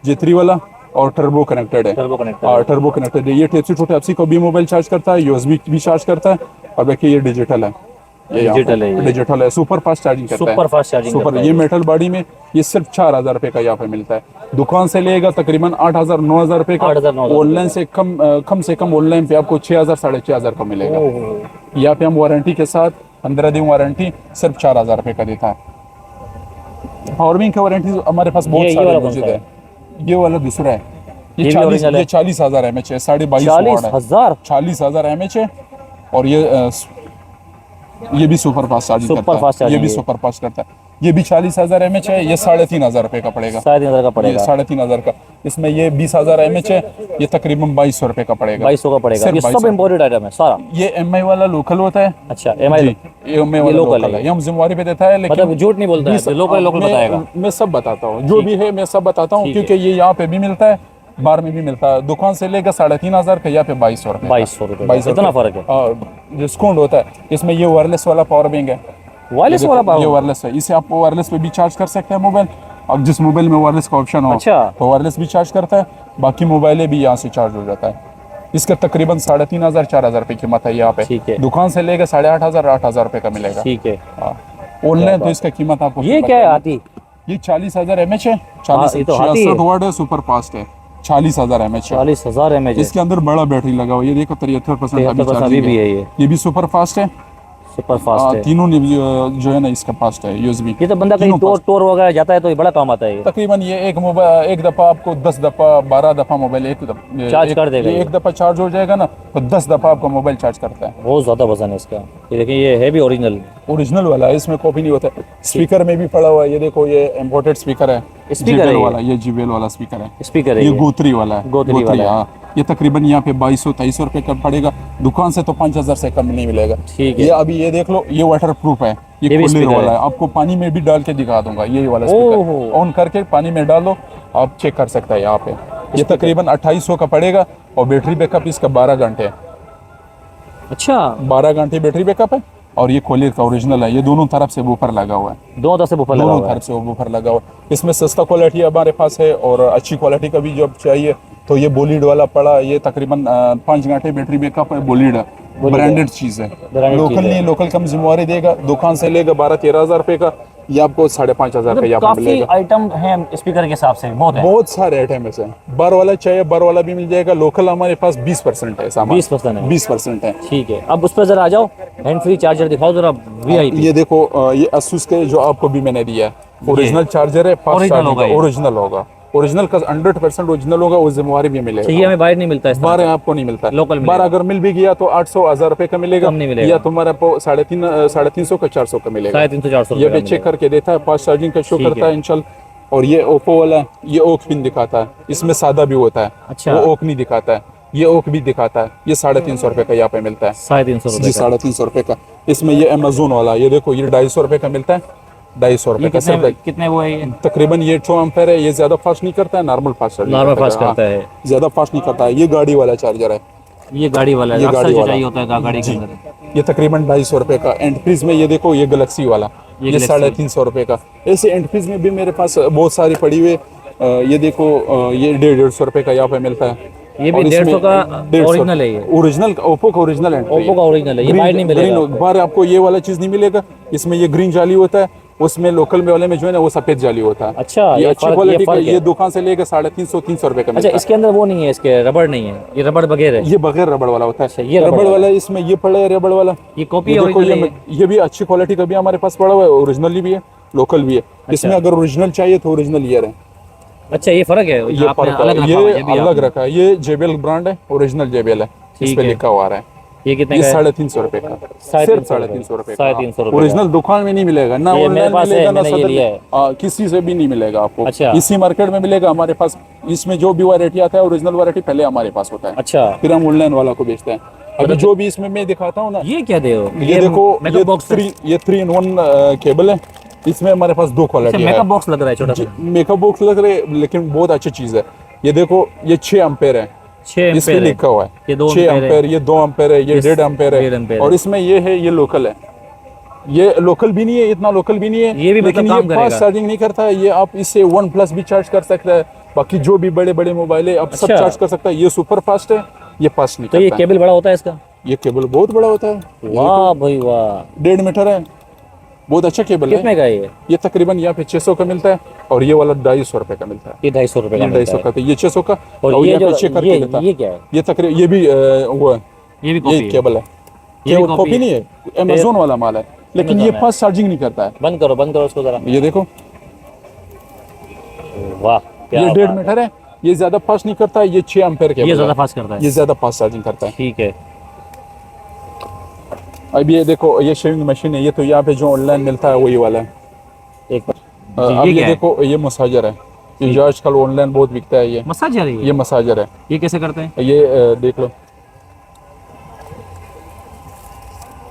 J3 वाला, और टर्बो कनेक्टेड है। Turbo connector. और टर्बो कनेक्टेड है। ये टाइप सी को भी मोबाइल चार्ज करता है, USB भी चार्ज करता है। और देखिए, ये डिजिटल है। ये यहाँ डिजिटल पे है ये। डिजिटल है, सुपर फास्ट चार्जिंग करता है। Super fast charging super. करता है ये ये। मेटल बॉडी में ये सिर्फ 4,000 रुपये का यहाँ पे मिलता है। दुकान से लेगा तकरीबन 8,000 9,000 रुपये का। 8,000 9,000 ऑनलाइन से कम से कम ऑनलाइन पे आपको 6,000 6,500 का मिलेगा। यहाँ पे हम वारंटी के साथ 15 दिन वारंटी सिर्फ 4,000 रुपये का देता है। पावर बैंक की वारंटी हमारे पास बहुत ये सारे वाला कौन मौजूद सा है। ये वाला दूसरा है। ये ये भी original है? 40,000 mAh है, 22.5 वाट है। 40,000? 40,000 mAh है। और ये भी सुपर फास्ट चार्जिंग सुपर करता फास्ट है। ये चार्जिंग भी है। सुपर फास्ट करता है। ये भी 40,000 mAh है। ये 3,500 रुपये का पड़ेगा। 3,500 का ये पड़ेगा। 3,500 का। इसमें ये 20,000 mAh है, ये तकरीबन 2200 रुपए का पड़ेगा। 2200 का पड़ेगा। सिर्फ ये सब 2200। इम्पोर्टेड आइटम है सारा। ये MI वाला लोकल होता है। अच्छा MI जी, ये MI वाला लोकल लोकल है। है, ये हम जिम्मेवारी पे देता है, लेकिन मतलब झूठ नहीं बोलता है, 20 लोकल लोकल मैं- बताएगा। मैं सब बताता हूँ, जो भी है मैं सब बताता हूँ, ठीक क्योंकि ये यहाँ पे भी मिलता है, बाहर में भी मिलता है। दुकान से लेकर 3,500 का, यहाँ पे 2200 रुपए। 2200 रुपए का। इतना फर्क है। डिस्काउंट होता है। इसमें ये वायरलेस वाला पावर बैंक है। वायरलेस वाला ये पावर। वायरलेस है, इसे आप वायरलेस पे भी चार्ज कर सकते हैं मोबाइल। अब जिस मोबाइल में वायरलेस का ऑप्शन हो अच्छा। तो वायरलेस भी चार्ज करता है, बाकी मोबाइलें भी यहाँ से चार्ज हो जाता है। इसका तकरीबन 3,500 4,000 रुपए कीमत है यहाँ पे। ठीक है। दुकान से लेकर 8,500 8,000 रुपए का मिलेगा। ठीक है। ऑनलाइन तो इसका कीमत आपको ये क्या है हाथी? ये 40,000 mAh है। ये तो हाथी है। 66 वाट है, सुपर फास्ट है। 40,000 mAh है। 40,000 mAh। इसके अंदर बड़ा बैटरी लगा हुआ है, ये देखो 73% अभी 73% चार्जिंग अभी भी है ये। ये भी सुपर फास्ट है। सुपर फास्ट है। तीनों जो है ना इसका फास्ट है यूएसबी। ये तो बंदा कहीं टूर वगैरह जाता है तो ये बड़ा काम आता है ये। तकरीबन ये एक मोबाइल एक दफा आपको 10 दफा 12 दफा मोबाइल चार्ज कर देगा ये। एक दफा चार्ज हो जाएगा ना तो 10 दफा आपका मोबाइल चार्ज करता है। बहुत ज्यादा वजन है इसका। ये देखिए ये है भी ओरिजिनल। ओरिजिनल वाला है, इसमें कॉपी नहीं होता। स्पीकर में भी पड़ा हुआ है, ये देखो ये इम्पोर्टेड स्पीकर है। स्पीकर है JBL ये? वाला, ये JBL वाला स्पीकर है। स्पीकर है ये गोत्री वाला है। गोत्री वाला है। हाँ। ये तकरीबन यहाँ पे 2200-2300 रुपए का पड़ेगा। दुकान से तो 5,000 से कम नहीं मिलेगा। ठीक है। ये अभी ये देख लो, ये वाटर प्रूफ है, ये ये भी कूलर स्पीकर वाला है। है। आपको पानी में भी डाल के दिखा दूंगा, ये वाला ओहो। स्पीकर ऑन करके पानी में डालो, आप चेक कर सकते हैं यहाँ पे। ये तकरीबन 2800 का पड़ेगा और बैटरी बैकअप इसका 12 घंटे है। अच्छा 12 घंटे बैटरी बैकअप है और ये कूलर का ओरिजिनल है। ये दोनों तरफ से वूफर लगा हुआ है, दोनों तरफ से बफर लगा दोनों हुआ है। तरफ से वूफर लगा हुआ है। इसमें सस्ता क्वालिटी हमारे पास है और अच्छी क्वालिटी का भी जब चाहिए तो ये बोलीड वाला पड़ा। ये तकरीबन 5 घंटे बैटरी बैकअप है। बोलीड ब्रांडेड चीज है, Branded लोकल चीज़ है। नहीं। लोकल कम जिम्मेवारी देगा। दुकान से लेगा 12-13 रुपए का, ये आपको 5,500 का यहाँ पे काफी मिलेगा। आइटम है स्पीकर के हिसाब से, बहुत है। बहुत सारे आइटम है। बार वाला चाहिए, बार वाला भी मिल जाएगा। लोकल हमारे पास 20% है सामान। 20% है। 20% है। ठीक है। अब उस पर जरा आ जाओ, हैंड फ्री चार्जर दिखाओ जरा VIP। ये देखो ये Asus के जो आपको भी मैंने दिया है, ओरिजिनल चार्जर है। फास्ट Original चार्जिंग होगा ये। ओरिजिनल होगा, ओरिजिनल का 100% ओरिजिनल होगा। वो जिम्मेवारी भी मिलेगा। ये हमें बाहर नहीं मिलता इस तरह। 12 आपको नहीं मिलता। लोकल 12 अगर मिल भी गया तो 800-1000 रुपए का मिलेगा, कम नहीं मिलेगा। या तुम्हारा 350 का 400 का मिलेगा। 350-400 ये रुपए भी चेक करके देता है, फास्ट चार्जिंग का शो ठीक करता है। है इंशाल्लाह। और ये ओप्पो वाला, ये ओक पिन दिखाता है, इसमें सादा भी होता है। अच्छा। वो ओक नहीं दिखाता है, ये ओक भी दिखाता है। ये 350 रुपए का यहाँ पे मिलता है। 350 रुपए जी का। 350 रुपए का। इसमें ये अमेजोन वाला, ये देखो ये 250 रुपए का मिलता है। 250 रुपए ये का कितने सिर्फ। कितने वो है ये? तकरीबन ये 2 एम्पेयर है। ये ज्यादा फास्ट नहीं करता है, normal fast charging normal fast करता है। ज्यादा फास्ट नहीं करता है। ये गाड़ी वाला चार्जर है। ये गाड़ी वाला है, ये अक्सर गाड़ी जो वाला। चाहिए होता है गाड़ी के अंदर। ये तकरीबन 250 रुपए का। एंटफ्रीज में ये देखो ये गैलेक्सी वाला, ये ये Galaxy। 350 रुपए का। ऐसे एंटफ्रीज में भी मेरे पास बहुत सारी पड़ी हुई। ये देखो ये 150 रुपए का यहाँ पे मिलता है। ये भी और इसमें 150 का 150 ओरिजिनल है ये। ओरिजिनल ओप्पो का ओरिजिनल है। ओप्पो का ओरिजिनल है, ये बाहर नहीं मिलेगा। बाहर आपको ये वाला चीज नहीं मिलेगा। इसमें ये ग्रीन जाली होता है, उसमें लोकल में वाले में जो है ना वो सफेद जाली होता है। अच्छा, ये ये अच्छी फर्क- क्वालिटी ये का। फर्क है। ये दुकान से लेकर 350-300 रुपए का अच्छा मिलता है। इसके अंदर वो नहीं है, इसके रबड़ नहीं है, ये रबड़ बगैर है। ये बगैर रबड़ वाला होता है। ये रबड़ रबड़ वाला वाला इसमें ये पड़ा है रबड़ वाला। ये कॉपी ये देखो ओरिजिनल है। ये भी अच्छी क्वालिटी का भी हमारे पास पड़ा हुआ है। ओरिजिनल भी है, लोकल भी है। इसमें अगर ओरिजिनल चाहिए तो ओरिजिनल ईयर है। अच्छा ये फर्क है, ये आपने फर्क अलग है, रखा हुआ है, ये भी अलग आपने। रखा है। ये JBL ब्रांड है, ओरिजिनल JBL है। इस ठीक पे है। लिखा हुआ आ रहा है। ये कितने ये का है? 350 रुपए का। 350 सिर्फ 350 रुपए का। 350 रुपए का। ओरिजिनल दुकान में नहीं मिलेगा ना, ये मेरे ऑनलाइन पास है, मिलेगा ना, मैंने ये सदर लिया है। किसी से भी नहीं मिलेगा आपको। अच्छा। इसी मार्केट में मिलेगा हमारे पास। इसमें जो भी वैरायटी आता है ओरिजिनल वैरायटी पहले हमारे पास होता है, अच्छा फिर हम ऑनलाइन वाला को बेचते हैं। अभी जो भी इसमें मैं दिखाता हूँ ना, ये क्या दे हो? ये देखो मेकअप बॉक्स है। ये 3-in-1 केबल है। इसमें हमारे पास 2 क्वालिटी मेकअप है। बॉक्स लग रहा है छोटा सा। मेकअप बॉक्स लग रहे लेकिन बहुत अच्छी चीज है। ये देखो ये 6 एम्पेयर है। 6 इस पे एम्पेयर है। लिखा हुआ है ये 2 6 एम्पेयर है। एम्पेयर, ये 2 एम्पेयर है, ये 1.5 एम्पेयर 1.5 है। एम्पेयर और है। इसमें ये है, ये लोकल है। ये लोकल भी नहीं है, इतना लोकल भी नहीं है। ये भी मतलब लेकिन काम ये करेगा। फास्ट चार्जिंग नहीं करता है। ये आप इससे OnePlus भी चार्ज कर सकते हैं। बाकी जो भी बड़े बड़े मोबाइल है आप सब अच्छा। चार्ज कर सकता है। ये सुपर फास्ट है, ये फास्ट नहीं तो ये करता है। केबल बड़ा होता है इसका? ये केबल बहुत बड़ा होता है। वाह भाई वाह। 1.5 मीटर है, बहुत अच्छा केबल है। कितने का है ये तकरीबन यहाँ पे 600 का मिलता है और ये वाला 250 रुपए का मिलता है। ये 250 रुपए का ये मिलता 250 है। का, तो ये 600 का। और ये यहाँ जो पे चेक करके देता है। ये क्या है? ये तकरीबन ये भी वो है, ये भी ये कॉपी है। केबल है। ये भी ये कॉपी कॉपी है। नहीं है, अमेजोन वाला माल है। लेकिन ये Amazon है। फास्ट चार्जिंग नहीं करता है। बंद करो उसको जरा। ये देखो वाह क्या ये बात 1.5 है। मीटर है। ये ज्यादा फास्ट नहीं करता है। ये 6 एम्पेयर केबल ये है। ज्यादा फास्ट करता है। ये ज्यादा फास्ट चार्जिंग करता है। ठीक है। अब ये देखो ये शेविंग मशीन है। ये तो यहाँ पे जो ऑनलाइन मिलता है वही वाला है। एक अब ये ये क्या है? देखो ये मसाजर है। ये जो आजकल ऑनलाइन बहुत बिकता है ये मसाजर है ये मसाजर है। ये कैसे करते हैं? ये देख लो,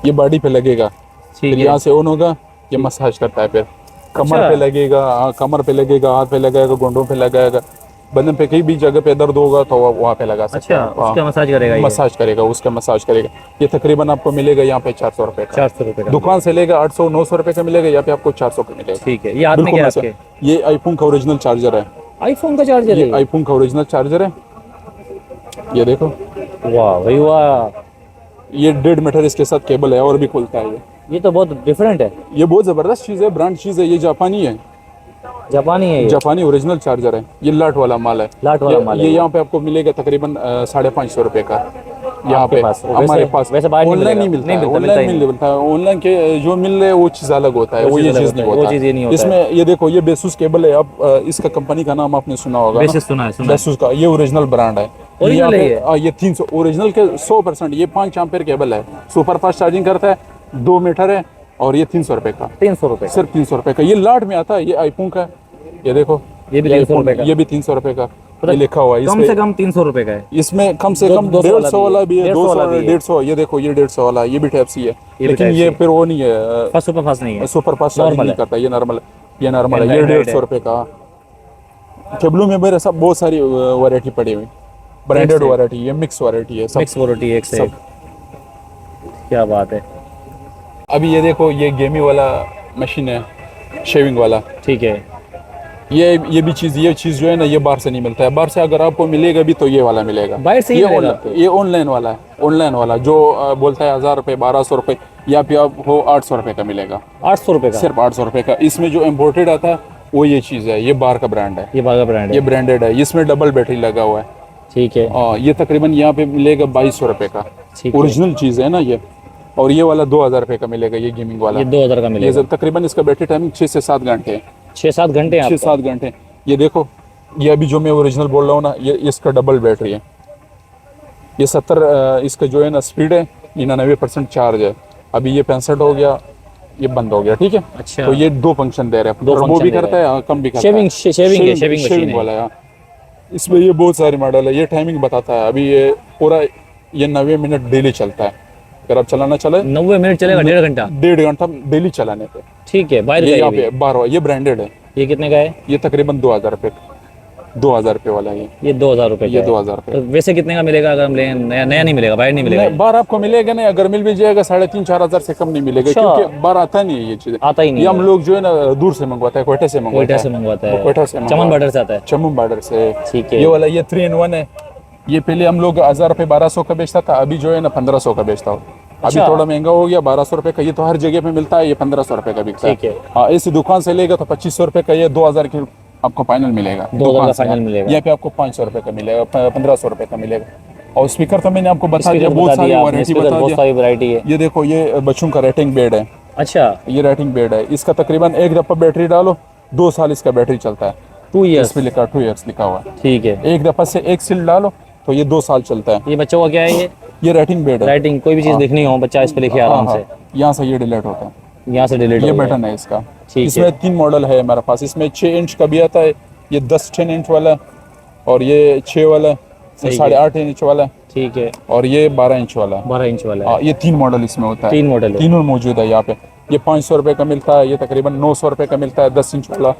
ये बॉडी पे लगेगा, ठीक फिर है। यहाँ से ऑन होगा, ये मसाज करता है। फिर कमर अच्छा। पे लगेगा, कमर पे लगेगा, हाथ पे लगाएगा, घुटनों पे लगाएगा, बदन पे कहीं भी जगह पे दर्द होगा तो वहाँ पे लगा सकते अच्छा, हैं। उसका मसाज करेगा ये? मसाज करेगा, उसका मसाज करेगा। ये तकरीबन आपको मिलेगा यहाँ पे 400 रुपए का। 400 रुपए का? दुकान से लेगा 800-900 रुपए का मिलेगा, यहाँ पे आपको 400 का मिलेगा। ठीक है। ये हाथ में बिल्कुल क्या है मसाज। आपके? ये आईफोन का ओरिजिनल चार्जर है। आईफोन का चार्जर ये है? आईफोन का ओरिजिनल चार्जर है, ये देखो। वाह भाई वाह, ये 1.5 मीटर इसके साथ केबल है और भी खुलता है। ये तो बहुत डिफरेंट है। ये बहुत जबरदस्त चीज़ है, ब्रांड चीज़ है, ये जापानी है, जापानी है ये? जापानी ओरिजिनल चार्जर है। ये लाट वाला माल है। लाट वाला माल है ये यहाँ पे आपको मिलेगा तकरीबन 550 रुपए का। यहाँ आपके पे पास? हमारे पास वैसे बाहर नहीं ऑनलाइन मिलेगा? नहीं मिलता नहीं है, मिलता, ऑनलाइन मिलता ही नहीं मिलता है। ऑनलाइन के जो मिल रहे हैं वो चीज़ अलग होता है, वो ये चीज़ नहीं वो होता चीज़ ये नहीं है। होता है। इसमें ये देखो, ये बेसूस केबल है। अब इसका कंपनी का नाम आपने सुना होगा ना? वैसे सुना है, सुना है। बेसूस का, ये ओरिजिनल ब्रांड है। ओरिजिनल है ये? ये 300 ओरिजिनल के 100%। ये 5 एम्पेयर केबल है, सुपर फास्ट चार्जिंग करता है, 2 मीटर है, और ये 300 रुपए का। 300 रुपए? सिर्फ 300 रुपए का। ये लाट में आता है, ये आईफोन का है। ये देखो, ये भी 300 रुपए का? ये भी 300 रुपए का। ये लिखा हुआ है कम से कम 300 रुपए का है? इसमें कम से कम 200 150 वाला भी है, 200 150। ये देखो, ये 150 वाला, ये भी टाइप सी है, लेकिन ये फिर वो नहीं है, फर्स्ट सुपर फास्ट नहीं है, सुपर फास्ट चार्जिंग नहीं करता। ये नॉर्मल, ये नॉर्मल है। ये 150 रुपए का। केबलों में मेरे सब बहुत सारी वैरायटी पड़ी हुई, ब्रांडेड वैरायटी है, मिक्स वैरायटी है, सब मिक्स वैरायटी एक से एक। क्या बात है। अभी ये देखो, ये गेमिंग वाला मशीन है, शेविंग वाला। ठीक है। ये भी चीज़, ये चीज़ जो है ना, ये बाहर से नहीं मिलता है। बाहर से अगर आपको मिलेगा भी तो ये वाला मिलेगा। बाहर से ही मिलेगा आपको? ये ऑनलाइन वाला है, ऑनलाइन वाला जो बोलता है 1000 रुपये 1200 रुपये, या फिर आपको 800 रुपये का मिलेगा। 800 रुपए का? सिर्फ 800 रुपये का। इसमें जो इम्पोर्टेड आता है वो ये चीज़ है, ये बाहर का ब्रांड है, ये बागा ब्रांड ये है? ब्रांडेड है। इसमें डबल बैटरी लगा हुआ है। ठीक है। ये तकरीबन यहाँ पे मिलेगा 2200 रुपये का। ठीक है। ओरिजिनल चीज़ है ना ये। और ये वाला 2000 रुपये का मिलेगा, ये गेमिंग वाला। ये 2000 का मिलेगा? ये तकरीबन इसका बैटरी टाइमिंग 6 से 7 घंटे है। 6-7 घंटे? 6-7 घंटे। ये देखो, ये अभी जो मैं ओरिजिनल बोल रहा हूँ ना, ये इसका डबल बैटरी है। ये 70 इसका जो है ना स्पीड है, 99% चार्ज है। अभी ये 65 हो गया, ये बंद हो गया। ठीक है। अच्छा। तो ये 2 फंक्शन दे रहे हैं, दो टर्बो function भी दे करता रहा है, कम भी करता शेविंग है। शेविंग मशीन शेविंग है। वाला है। इसमें ये बहुत सारे मॉडल है। ये टाइमिंग बताता है। अभी ये पूरा ये 90 मिनट डेली चलता है। अगर आप चलाना चले 90 मिनट चलेगा? 1.5 घंटा? 1.5 घंटा डेली चलाने पे। ठीक है। बाहर ये का यहाँ ये पे 12, ये ब्रांडेड है। भी? ये कितने का है? ये तकरीबन 2000 रुपये, 2000 रुपये वाला है ये 2000 रुपए ये का है। 2000 रुपये। तो वैसे कितने का मिलेगा अगर हम लें? नया नया नहीं मिलेगा, बाहर नहीं मिलेगा? बाहर आपको मिलेगा नहीं, अगर मिल भी जाएगा 3,500-4 हजार से कम नहीं मिलेगा। अच्छा। क्योंकि बाहर आता नहीं है ये चीज़। आता ही नहीं ये है। हम लोग जो है ना दूर से मंगवाता है, कोयटा से मंगवाता कोयटा है। से मंगवाता है? कोयटा से चमन मंगवाता बॉर्डर से आता है? चम्मू बॉर्डर से। ठीक है। ये वाला ये 3-in-1 है। ये पहले हम लोग 1000 रुपये 1200 का बेचता था, अभी जो है ना 1500 का बेचता हूँ। अभी अच्छा। थोड़ा महंगा हो गया, 1200 रुपये का। ये तो हर जगह पे मिलता है, ये 1500 रुपये का बिकता ठीक है। हाँ, इसी दुकान से लेगा तो 2500 रुपये का, ये 2000 की आपको फाइनल मिलेगा। 2000 दुकान का से। फाइनल मिलेगा। यहाँ पे आपको 500 रुपये का मिलेगा, 1500 रुपये का मिलेगा। और स्पीकर तो मैंने आपको बता दिया, स्पीकर बहुत बता सारी दिया आपने, वैरायटी स्पीकर बता बहुत दिया। सारी वैरायटी है। ये देखो, ये बच्चों का रेटिंग बेड है। अच्छा। ये रेटिंग बेड है। इसका तकरीबन एक दफ़ा बैटरी डालो 2 साल इसका बैटरी चलता है। 2 इस ईयर्स? पे लिखा 2 ईयर्स लिखा हुआ है। ठीक है। एक दफ़ा से एक सील डालो तो ये 2 साल चलता है। ये बच्चों का क्या है? ये रेटिंग बेड है। राइटिंग कोई भी चीज़ देखनी हो बच्चा इस पे लिखे आराम से, यहाँ से ये डिलीट होता है। यहाँ से डिलीट ये हो बटन है इसका। ठीक है। इसमें 3 मॉडल है हमारे पास। इसमें 6 इंच का भी आता है, ये 10 इंच वाला, और ये 6 वाला, सही है। 8.5 इंच वाला, ठीक है। और ये 12 इंच वाला। 12 इंच वाला है? हाँ, ये 3 मॉडल इसमें होता है। 3 मॉडल है? तीनों मौजूद है यहाँ पे। ये 500 रुपये का मिलता है, ये तकरीबन 900 रुपये का मिलता है 10 इंच वाला,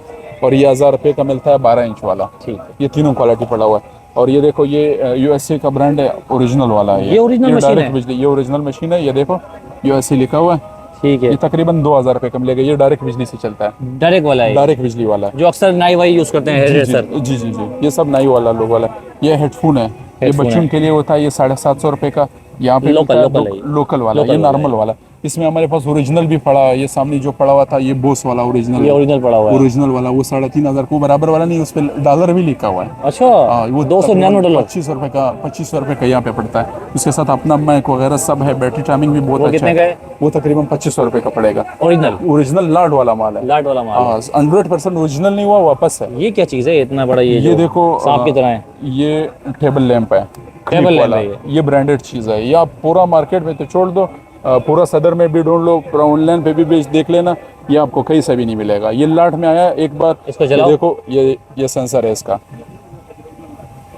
और ये 1000 रुपये का मिलता है 12 इंच वाला। ठीक है। ये तीनों क्वालिटी पड़ा हुआ है। और ये देखो, ये यूएसए का ब्रांड है, ओरिजिनल वाला है। ये ओरिजिनल मशीन डायरेक्ट है? बिजली, ये ओरिजिनल मशीन है। ये देखो, यूएसए लिखा हुआ है। ठीक है। ये तकरीबन 2000 रुपये का मिलेगा। ये डायरेक्ट बिजली से चलता है, डायरेक्ट वाला है? डायरेक्ट बिजली वाला है। जो अक्सर नाई वाई यूज करते हैं, हेयर ड्रेसर? जी जी जी, ये सब नई वाला लोग वाला। ये हेडफोन है, ये हेडफोन बच्चों है। के लिए होता है। ये 750 रुपये का यहाँ पे लोकल- मिलता है। लोकल है ये। लोकल वाला, लोकल ये वाला नॉर्मल वाला। इसमें हमारे पास ओरिजिनल भी पड़ा है। ये सामने जो पड़ा हुआ था ये बोस वाला ओरिजिनल, ये ओरिजिनल पड़ा हुआ है? ओरिजिनल वाला। वो 3500 को बराबर वाला नहीं, उस पर डॉलर भी लिखा हुआ है। अच्छा। वो 299 डॉलर? 2500 रुपये का, 2500 रुपये का यहाँ पे पड़ता है। उसके साथ अपना माइक वगैरह सब है। बैटरी टाइमिंग भी बहुत वो अच्छा कितने का है। है? वो तकरीबन 2500 रुपये का पड़ेगा। ओरिजिनल? ओरिजिनल लाड वाला माल है। लाट वाला माल? हाँ, 100% ओरिजिनल नहीं हुआ, वापस है। ये क्या चीज़ है इतना बड़ा? ये ये जो देखो, सांप की तरह है? ये टेबल लैंप है, टेबल क्लिप लैंप वाला। है ये? ये ब्रांडेड चीज़ है। ये आप पूरा मार्केट में तो छोड़ दो, पूरा सदर में भी ढूंढ लो, पूरा ऑनलाइन पे भी बेच देख लेना, ये आपको कहीं से भी नहीं मिलेगा। ये लाट में आया एक बार, इसको ये जलाओ। देखो ये सेंसर है इसका।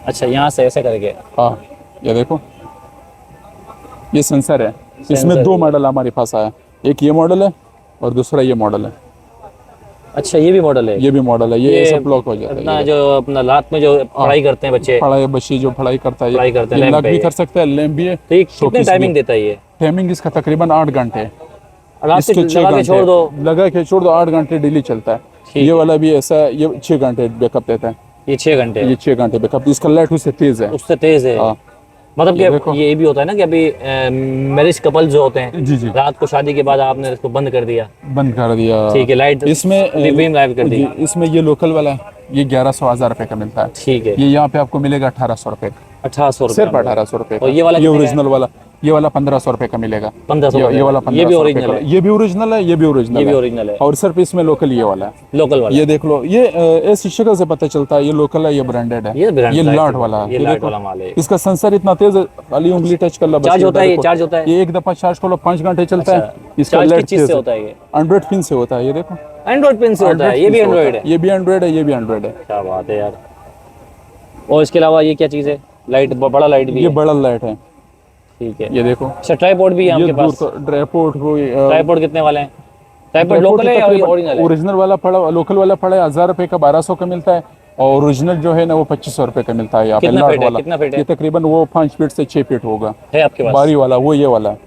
अच्छा, यहाँ से ऐसे करके। हाँ ये देखो ये सेंसर है। इसमें सेंसर दो है। मॉडल हमारे पास आया, एक ये मॉडल है और दूसरा ये मॉडल है। अच्छा, ये भी मॉडल है। ये भी मॉडल है, ये सब लॉक हो जाता अपना है। जो अपना रात में जो पढ़ाई करते हैं बच्चे, पढ़ाई बच्चे जो पढ़ाई करता है, पढ़ाई करते हैं, ये लैंप लॉक है भी ये। कर सकता है, लैंप भी है। तो ये कितने शोकेस टाइमिंग भी। देता है ये? टाइमिंग इसका तकरीबन 8 घंटे है। रात से इसके 6 लगा के छोड़ दो। घंटे लगा के छोड़ दो, 8 घंटे डेली चलता है। ठीक ये है। वाला भी ऐसा है, ये 6 घंटे बैकअप देता है। ये 6 घंटे ये 6 घंटे बैकअप, इसका लाइट उससे तेज है। उससे तेज है। हाँ मतलब ये देखो। कि ये भी होता है ना कि अभी मैरिज कपल जो होते हैं, जी जी, रात को शादी के बाद आपने इसको बंद कर दिया, बंद कर दिया। ठीक है, लाइट इसमें बीम गायब कर दी। जी, इसमें ये लोकल वाला है, ये 1100-1000 रुपए का मिलता है। ठीक है, ये यहाँ पे आपको मिलेगा 1800 रुपए का, 1800 सिर्फ रुपये। 1800 रुपए का। और ये वाला ये कितने का ओरिजिनल वाला, ये वाला 1500 रुपए का मिलेगा। 1500 ये वाला ये भी 1500 रुपए ओरिजिनल का। है। ये भी ओरिजिनल है, ये भी ओरिजिनल ये भी है। ओरिजिनल है, और सिर्फ इसमें लोकल ये वाला है। लोकल वाला। ये देख लो, ये ऐसी शक्ल से पता चलता है ये लोकल है, ये ब्रांडेड है। ये brand ये का है, लाट वाला है। ये ये लाट देखो, वाला माल है। इसका सेंसर इतना तेज है, खाली उंगली टच कर लो बस। चार्ज ये होता है, ये देखो, चार्ज होता है। ये एक दफा चार्ज कर लो 5 घंटे चलता है। इसका चार्ज लाइट किस चीज से होता है ये? एंड्रॉइड पिन से होता है। ये देखो, एंड्रॉइड पिन से होता है। ये भी एंड्रॉइड है। ये भी एंड्रॉइड है, ये भी एंड्रॉइड है। क्या बात है यार। और इसके अलावा ये क्या चीज़ है? लाइट, बड़ा लाइट भी ये है। बड़ा लाइट है। ठीक है। ये देखो, अच्छा, ट्राइपॉड भी है ये आपके दूर पास? ड्राईपोर्ट ट्राइपॉड कितने वाले हैं? ट्राइपॉड लोकल है या ओरिजिनल है? ओरिजिनल वाला पड़ा, लोकल वाला पड़ा है 1000 रुपए का, 1200 का मिलता है। और ओरिजिनल जो है ना वो 2500 रुपए का मिलता है यहाँ पे। कितना लाट फीट है? वाला कितना फीट है? ये तकरीबन वो 5 फीट से 6 फीट होगा। है आपके पास? बारी वाला वो ये वाला है।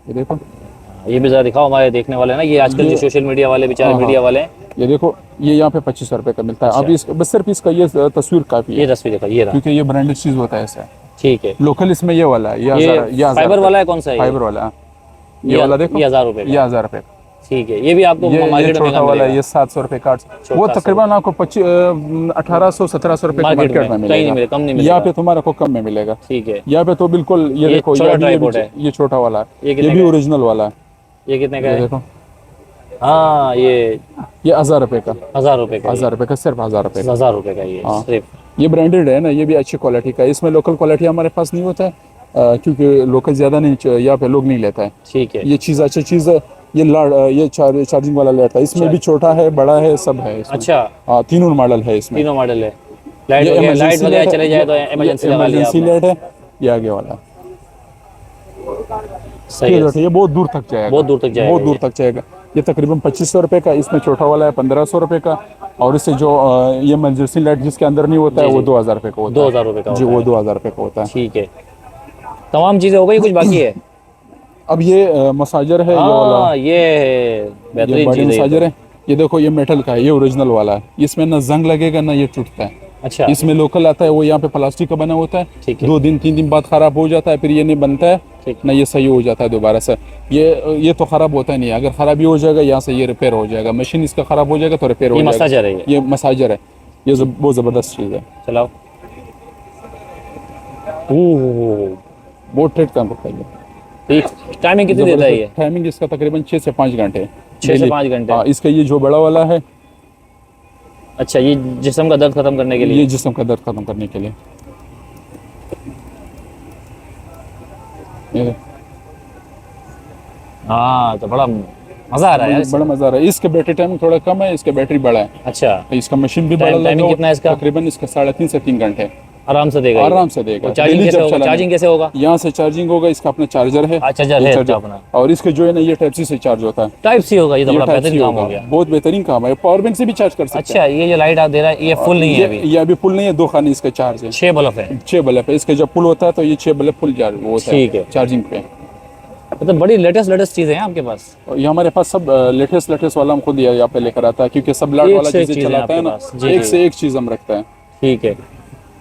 ये देखो, ये भी जरा दिखाओ हमारे देखने वाले ना, ये आजकल जो सोशल मीडिया वाले बेचारे हाँ, मीडिया वाले हैं। ये देखो, ये यहाँ पे 2500 रुपए का मिलता है। अच्छा। अब इस बस सिर्फ इसका ये तस्वीर काफी ये है, तस्वीर देखो, ये रहा। क्योंकि ये ब्रांडेड चीज होता है ऐसा। ठीक है। लोकल इसमें ये वाला है, ये ये 1000 फाइबर वाला है, कौन सा है? फाइबर वाला है। ये वाला देखो, ये 1000 रुपए का। ये 1000 रुपए का। ठीक है। ये भी आपको ये मार्केट में छोटा वाला है, ये 700 रुपए का। वो तकरीबन आपको 1800-1700 रुपए का मार्केट मार्केट में में कहीं नहीं मिलेगा। मिले, कम नहीं मिलेगा। यहाँ पे तुम्हारा को कम में मिलेगा। ठीक है। यहाँ पे तो बिल्कुल ये देखो, छोटा ये ट्राइपॉड है। ये छोटा वाला है, ये ये कितने भी का है? ओरिजिनल वाला है। ये कितने का ये है? देखो, हाँ, ये 1000 रुपए का। 1000 रुपए का। 1000 रुपए का, सिर्फ 1000 रुपए का। 1000 रुपए का ये हाँ। सिर्फ। ये ब्रांडेड है ना, ये भी अच्छी क्वालिटी का है। इसमें लोकल क्वालिटी हमारे पास नहीं होता है, क्योंकि लोकल ज़्यादा नहीं, यहाँ पे लोग नहीं लेता है। ठीक है। ये चीज़ अच्छी चीज़ है। ये ये चार्जिंग वाला लाइट है, इसमें भी छोटा है, बड़ा है, सब है इसमें। अच्छा, हाँ, तीनों मॉडल है इसमें। तीनों मॉडल है। लाइट ये वगैरह emergency वगैरह light है, चले जाए तो ये इमरजेंसी लगा लिया emergency आपने। लाइट है। ये आगे वाला सही है। ये बहुत दूर तक जाएगा, बहुत दूर तक जाएगा बहुत दूर तक जाएगा। ये तकरीबन 2500 रुपए का, इसमें छोटा वाला है 1500 रुपए का। और इससे जो ये इमरजेंसी लाइट जिसके अंदर नहीं होता है, वो 2000 रुपए का होता है। 2000 रुपए का जी, होता वो है। 2000 रुपए का होता है। ठीक है। तमाम चीजें हो गई, कुछ बाकी है? अब ये मसाजर है, ये वाला, हाँ, ये है ये बेहतरीन बॉडी चीज है। मसाजर है। ये देखो, ये मेटल का है, ये ओरिजिनल वाला है। इसमें ना जंग लगेगा ना ये टूटता है। अच्छा, इसमें लोकल आता है, वो यहाँ पे प्लास्टिक का बना होता है। ठीक है। 2 दिन 3 दिन बाद खराब हो जाता है, फिर ये नहीं बनता है ठीक। ना, ये सही हो जाता है दोबारा से। ये तो खराब होता नहीं है। अगर खराबी हो जाएगा यहाँ से ये रिपेयर हो जाएगा। मशीन इसका खराब हो जाएगा तो रिपेयर हो ये जाएगा। मसाजर है ये। ये मसाजर है, ये बहुत ज़बरदस्त चीज़ है। चलाओ। ओह, बहुत ट्रेड काम करता है ये। टाइमिंग कितनी देता है ये? टाइमिंग इसका तकरीबन 6 से 5 घंटे। 6 से 5 घंटे। हाँ, इसका ये जो बड़ा वाला है, अच्छा, ये जिस्म का दर्द खत्म करने के लिए? ये जिस्म का दर्द खत्म करने के लिए। ये हाँ, तो बड़ा मजा आ रहा है यार इससे। बड़ा मजा आ रहा है। इसका बैटरी टाइम थोड़ा कम है, इसका बैटरी बड़ा है। अच्छा, इसका मशीन भी बड़ा टाइमिंग लगा कितना है इसका? तकरीबन इसका 3.5 से 3 घंटे आराम से देगा ये? आराम से देगा। और चार्जिंग डेली कैसे जब होगा? चलाना चार्जिंग कैसे होगा? यहाँ से चार्जिंग होगा। इसका अपना चार्जर है। चार्जर ये है चार्जर। अपना। और इसके जो है ना, ये टाइप सी से चार्ज होता है। टाइप सी होगा? ये तो ये बड़ा टाइप सी बेहतरीन काम हो होगा, गया। बहुत बेहतरीन काम है। पावर बैंक से भी चार्ज कर सकते अच्छा, ये जो लाइट आप दे रहा है ये फुल नहीं है हैं। अभी? ये अभी फुल नहीं है, 2 खाने इसका चार्ज है। 6 बल्ब है। 6 बल्ब है इसके। जब फुल होता है तो ये 6 बल्ब फुल चार्ज वो होता ठीक है। चार्जिंग पे। मतलब बड़ी लेटेस्ट चीजें हैं आपके पास। और ये हमारे पास सब लेटेस्ट वाला हम खुद यहाँ पे लेकर आता है, क्योंकि सब लाट एक वाला से एक चीजें चीज़ें चलाता है आपके ना, पास। जी, एक जी। से एक चीज हम रखते हैं। ठीक है।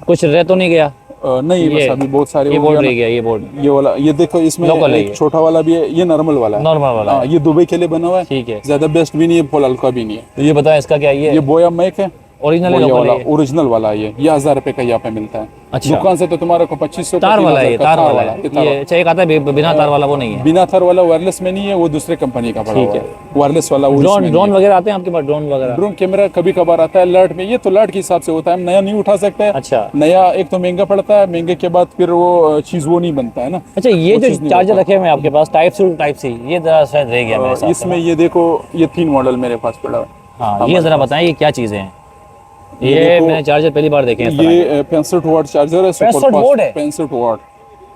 कुछ रह तो नहीं गया? नहीं, बस अभी बहुत सारे ये हो बोर्ड गया रह ना। गया, ये बोर्ड ये वाला, ये देखो, इसमें लोकल है ये। एक छोटा वाला भी है, ये नॉर्मल वाला है। नॉर्मल वाला हाँ, है। ये दुबई के लिए बना हुआ है। ठीक है। ज्यादा बेस्ट भी नहीं है, फुल हल्का भी नहीं है। तो ये बताएं इसका क्या? ये बोया मैक है, ओरिजिनल वो ये लोकल वाला है ये? ओरिजिनल वाला है ये 1000 रुपए का यहाँ पे मिलता है। अच्छा। दुकान से तो तुम्हारे को 2500 तार वाला है ये, तार वाला ये है तार ये? अच्छा, एक आता है बिना तार वाला, वो नहीं है? बिना तार वाला वायरलेस में नहीं है, वो दूसरे कंपनी का पड़ा ठीक हुआ है। है। वायरलेस वाला वो ड्रोन इसमें ड्रोन नहीं है। वगैरह आते हैं आपके पास? ड्रोन वगैरह? ड्रोन कैमरा कभी कभार आता है लर्ट में, ये तो लर्ट के हिसाब से होता है, हम नया नहीं उठा सकते। अच्छा। नया एक तो महंगा पड़ता है, महंगे के बाद फिर वो चीज़ वो नहीं बनता है ना। अच्छा, ये वो चीज़ जो नहीं चार्जर होता। रखे हुए हैं आपके पास टाइप सी टाइप सी, ये जरा शायद रह गया मेरे साथ। इसमें ये देखो, ये 3 मॉडल मेरे पास पड़ा है। हाँ, ये जरा बताएं ये क्या चीज़ें हैं? ये देखो, मैंने चार्जर पहली बार देखे हैं इस तरह के। ये 65 वाट चार्जर है, 65 वाट है? 65 watt,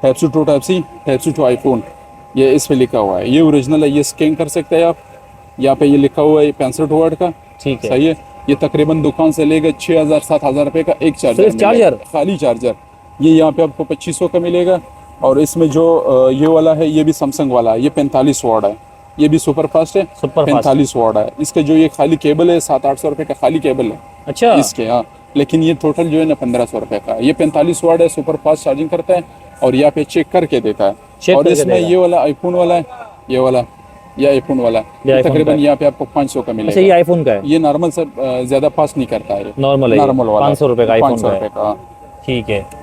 type C to type C, type C to iPhone, ये इस पे लिखा हुआ है। ये ओरिजिनल है, ये स्कैन कर सकते हैं आप। यहाँ पे ये लिखा हुआ है 65 वाट का। ठीक है। सही है। ये तकरीबन दुकान से लेकर 6000-7000 रुपए का एक चार्जर सिर्फ चार्जर? खाली चार्जर। ये यहाँ पे आपको 2500 का मिलेगा। और इसमें जो ये वाला है, ये भी सैमसंग वाला है, ये 45 वाट है, ये भी सुपर फास्ट है, सुपर फास्ट। 45 वाट है। इसके जो ये खाली केबल है 700-800 रुपए का खाली केबल है अच्छा। इसके। हाँ, लेकिन ये टोटल जो है ना 1500 रुपए का। ये 45 वाट है, सुपर फास्ट चार्जिंग करता है और यहाँ पे चेक करके देता है। चेक और करके इसमें देगा। ये वाला आईफोन वाला है, ये वाला, ये आईफोन वाला ये ये iPhone का तकरीबन है। यहाँ पे आपको 500 का अच्छा, ये मिलेगा। आईफोन का है? ये नॉर्मल से ज्यादा फास्ट नहीं करता है, नॉर्मल है ये? नॉर्मल वाला 500 रुपए का आईफोन 500 का है। रुपए का। ठीक है।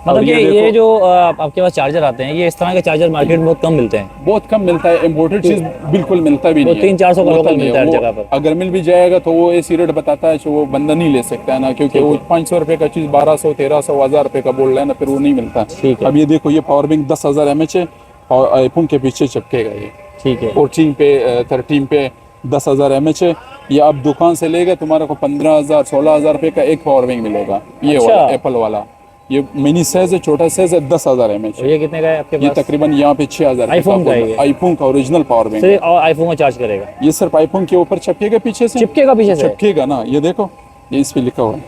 मतलब ये कि ये देखो- जो आपके पास चार्जर आते हैं, ये इस तरह के चार्जर मार्केट में बहुत कम मिलते हैं। बहुत कम मिलता है, इम्पोर्टेड चीज बिल्कुल मिलता भी नहीं है। 300-400 का होता लोकल नहीं मिलता है हर वो जगह पर। अगर मिल भी जाएगा तो वो ऐसी रेट बताता है कि वो बंदा नहीं ले सकता है ना, क्योंकि वो 500 रुपए का चीज 1200, 1300, 1000 रुपए का बोल रहा है ना, फिर वो नहीं मिलता। ठीक है। अब ये देखो, ये पावर बैंक 10,000 mAh है और आईफोन के पीछे चिपकेगा ये। ठीक है। 14 पे 13 पे 10,000 mAh है। ये आप दुकान से लेगा तुम्हारे को 15,000, 16,000 रुपए का एक पावर बैंक मिलेगा। ये अच्छा। वाला एप्पल वाला, ये मिनी साइज है, छोटा साइज है, 10,000 mAh। और ये कितने का है आपके ये पास? तकरीबन यहाँ पे 6,000 iPhone का है ये? आईफोन का ओरिजिनल पावर बैंक। सिर्फ और आईफोन का चार्ज करेगा? ये सिर्फ आईफोन के ऊपर चिपकेगा पीछे से, चिपकेगा पीछे से? चिपकेगा ना, ये देखो, ये इस पे लिखा हुआ है।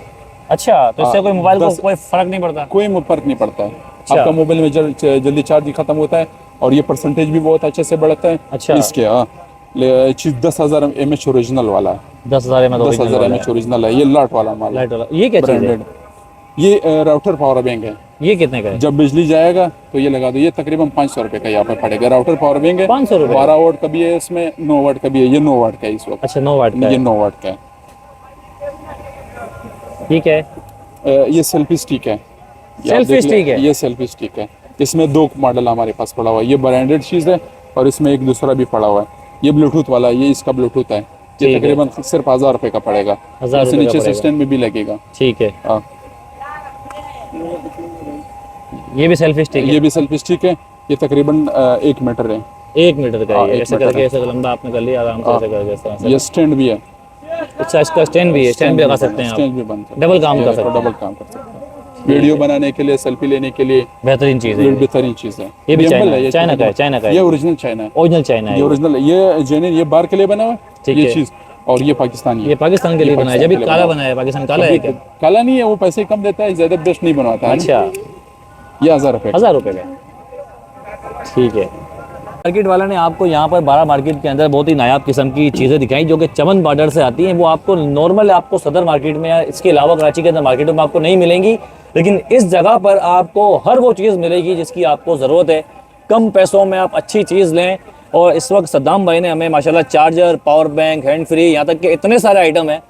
अच्छा, तो इससे कोई मोबाइल को 10 कोई फर्क नहीं पड़ता? कोई फर्क नहीं पड़ता है। अच्छा। आपका मोबाइल में जल्दी चार्ज खत्म होता है और ये परसेंटेज भी बहुत अच्छे से बढ़ता है। अच्छा। इसके चीज 10,000 mAh ओरिजिनल वाला है। 10,000 में? 10,000 mAh ओरिजिनल है, ये लाट वाला माल है, लाइट वाला ये क्या चीज़ है? ब्रांडेड। ये राउटर पावर बैंक है। ये कितने का है? जब बिजली जाएगा तो ये लगा दो, ये तकरीबन 500 रुपए का यहाँ पे पड़ेगा। राउटर पावर बैंक है, 500 रुपए? 12 वाट का भी है, इसमें 9 वाट का भी है। ये 9 वाट का है इस वक्त। अच्छा, 9 वाट का ये है। 9 वाट का है। ठीक है। ये सेल्फी स्टिक है। ये आप सेल्फी देख ले- स्टिक है? ये सेल्फी स्टिक है। इसमें 2 मॉडल हमारे पास पड़ा हुआ है। ये ब्रांडेड चीज़ है और इसमें एक दूसरा भी पड़ा हुआ है। ये ब्लूटूथ वाला है, ये इसका ब्लूटूथ है। ठीक ये है। तकरीबन सिर्फ 1000 रुपए का पड़ेगा। 1000 इससे रुपए का नीचे से पड़ेगा। स्टैंड में भी लगेगा। ठीक है। हाँ, ये भी सेल्फी स्टिक है? ये भी सेल्फी स्टिक है। ये तकरीबन 1 मीटर है। 1 मीटर का है हाँ, ये? 1 ऐसे मीटर करके है। ऐसे लंबा आपने कर लिया आराम से, ऐसे करके इस तरह से। ये स्टैंड भी है, अच्छा, इसका स्टैंड भी है? स्टैंड भी लगा सकते हैं आप? स्टैंड भी बन सकता है। डबल काम ये कर देखो, सकते हैं। डबल काम कर सकते हैं। वीडियो बनाने के लिए, सेल्फी लेने के लिए बेहतरीन चीज़ है ये ये। बेहतरीन चीज़ है। ये भी Gimbal चाइना है, है? ये चाइना का है? चाइना का है? ये ओरिजिनल चाइना है। ओरिजिनल चाइना है ये ये? ओरिजिनल, ये जेन्युइन, ये बार के लिए बना हुआ है ठीक ये है। चीज़। और ये पाकिस्तानी ये है। पाकिस्तान के लिए बनाया है? जब पाकिस्तान भी के लिए काला बना बनाया है? पाकिस्तान काला है क्या? काला नहीं है, वो पैसे कम देता है, ज्यादा बेस्ट नहीं बनवाता है ना। अच्छा, ये 1000 रुपए का। 1000 रुपए का? ठीक है। मार्केट वाला ने आपको यहाँ पर 12 मार्केट के अंदर बहुत ही नायाब किस्म की चीज़ें दिखाई जो कि चमन बॉर्डर से आती हैं। वो आपको नॉर्मल आपको सदर मार्केट में या इसके अलावा कराची के अंदर मार्केटों में आपको नहीं मिलेंगी, लेकिन इस जगह पर आपको हर वो चीज़ मिलेगी जिसकी आपको ज़रूरत है। कम पैसों में आप अच्छी चीज़ लें। और इस वक्त सद्दाम भाई ने हमें माशाल्लाह charger, power bank, hand free, यहाँ तक कि इतने सारे आइटम हैं।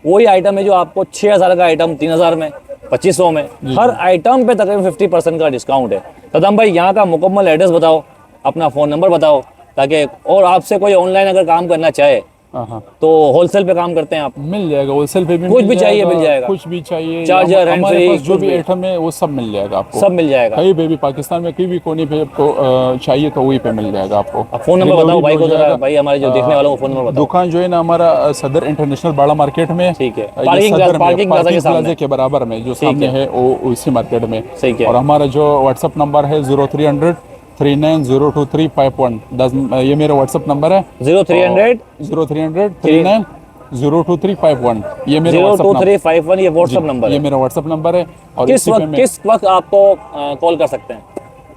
वही आइटम है जो आपको 6000 का आइटम 3000 में, 2500 में, हर आइटम पे तकरीबन 50% का डिस्काउंट है। सद्दाम भाई, यहाँ का मुकम्मल एड्रेस बताओ, अपना फ़ोन नंबर बताओ, ताकि और आपसे कोई ऑनलाइन अगर काम करना चाहे हाँ, तो होलसेल पे काम करते हैं आप? मिल जाएगा, होलसेल पे भी कुछ मिल भी चाहिए मिल जाएगा? कुछ भी चाहिए, चार्जर, हैंड हमारे फ्री, पास जो कुछ भी भी? आइटम है वो सब मिल जाएगा आपको। सब मिल जाएगा? कहीं पे भी पाकिस्तान में कहीं भी कोने पे आपको चाहिए तो वहीं पे मिल जाएगा आपको। आप फ़ोन नंबर Delivery बताओ भाई भी को हो जरा, जाएगा। भाई हमारे जो देखने वालों को फ़ोन नंबर बताओ। दुकान जो है ना हमारा सदर इंटरनेशनल बड़ा मार्केट में, ठीक है। ये पार्किंग सदर में, पार्किंग प्लाजा के सामने? प्लाजा के बराबर में जो सामने है वो उसी मार्केट में। ठीक है। और हमारा जो व्हाट्सअप नंबर है 0300 39023510, ये मेरा व्हाट्सअप नंबर है। 0300 39 02351, ये मेरा व्हाट्सअप नंबर, 02351 ये व्हाट्सअप नंबर ये है। मेरा व्हाट्सअप नंबर है। और किस इसी पे मैं, किस वक्त आपको कॉल कर सकते हैं?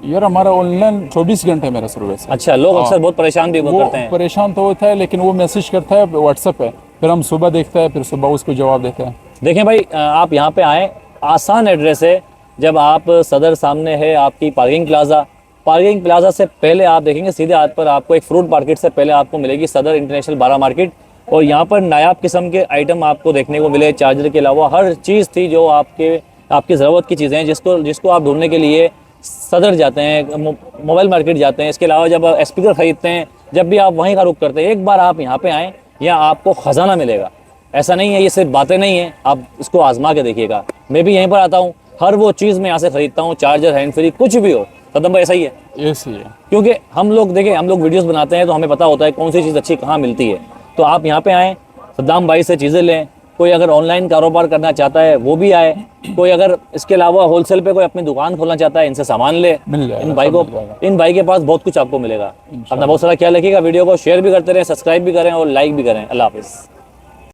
यार हमारा ऑनलाइन 24 घंटे मेरा सर्विस है। अच्छा, लोग अक्सर बहुत परेशान भी बहुत वो करते हैं। परेशान तो होता है, लेकिन वो मैसेज करता है व्हाट्सएप पे, फिर हम सुबह देखते हैं, फिर सुबह उसको जवाब देते हैं। देखें भाई, आप यहाँ पे आएँ, आसान एड्रेस है। जब आप सदर सामने है आपकी पार्किंग प्लाजा से पहले आप देखेंगे सीधे हाथ पर आपको एक फ्रूट मार्केट से पहले आपको मिलेगी सदर इंटरनेशनल 12 मार्केट। और यहाँ पर नायाब किस्म के आइटम आपको देखने को मिले। चार्जर के अलावा हर चीज़ थी जो आपकी ज़रूरत की चीज़ें हैं, जिसको आप ढूंढने के लिए सदर जाते हैं, मोबाइल मार्केट जाते हैं। इसके अलावा जब आप स्पीकर ख़रीदते हैं, जब भी आप वहीं का रुख करते हैं, एक बार आप यहाँ पे आएँ, यहाँ आपको ख़जाना मिलेगा। ऐसा नहीं है ये सिर्फ बातें नहीं हैं, आप इसको आजमा के देखिएगा। मैं भी यहीं पर आता हूँ, हर वो चीज़ मैं यहाँ से ख़रीदता हूँ, चार्जर, हैंड फ्री, कुछ भी हो। सदम भाई ऐसा ही है? ऐसी है। क्योंकि हम लोग देखें, हम लोग वीडियोस बनाते हैं तो हमें पता होता है कौन सी चीज़ अच्छी कहाँ मिलती है। तो आप यहाँ पे आएँ, सद्दाम भाई से चीज़ें लें। कोई अगर ऑनलाइन कारोबार करना चाहता है वो भी आए, कोई अगर इसके अलावा होलसेल पे कोई अपनी दुकान खोलना चाहता है, इनसे सामान ले। मिल जाएगा, इन भाई के पास बहुत कुछ आपको मिलेगा। अपना बहुत सारा ख्याल रखिएगा। वीडियो को शेयर भी करते रहें, सब्सक्राइब भी करें और लाइक भी करें। अल्लाह हाफिज़।